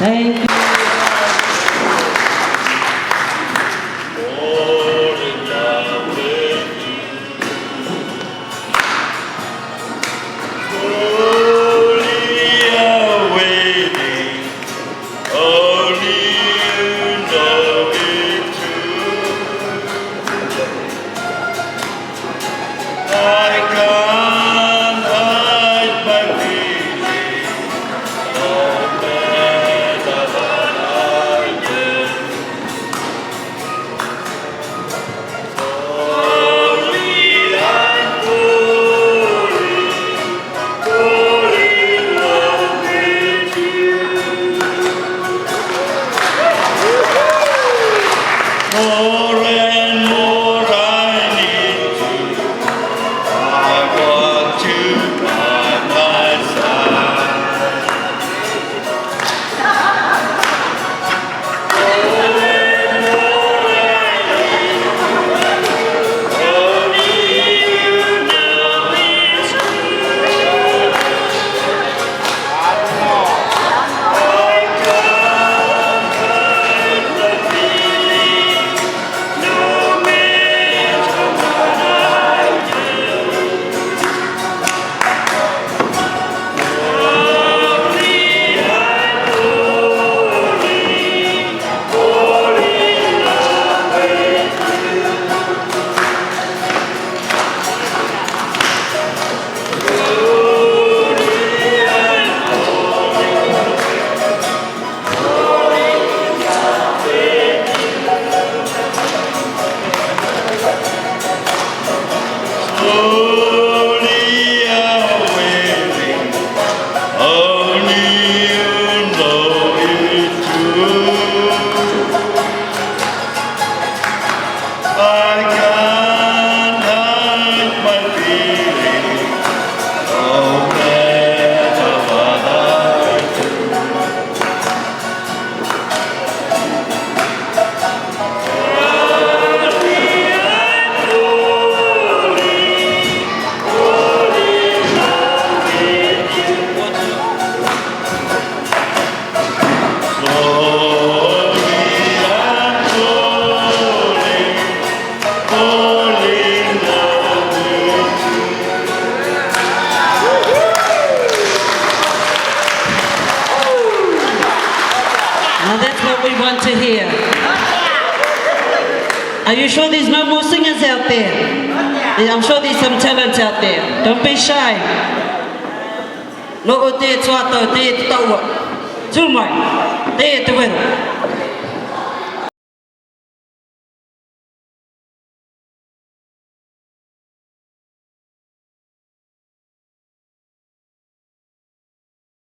Thank you. More and more I need you. I want you by my side. More and more I need you. Only you know it's true. I can't hide the feeling. No matter what I do, only I'm falling in love with slowly I'm waiting. Only you know it's true. I can't hide my feeling, no matter what I do. Slowly I'm falling in love with you. Now that's what we want to hear. Are you sure there's no more singers out there? I'm sure there's some talent out there. Don't be shy. Logo te tuato te taua. Tumai. Te te wero.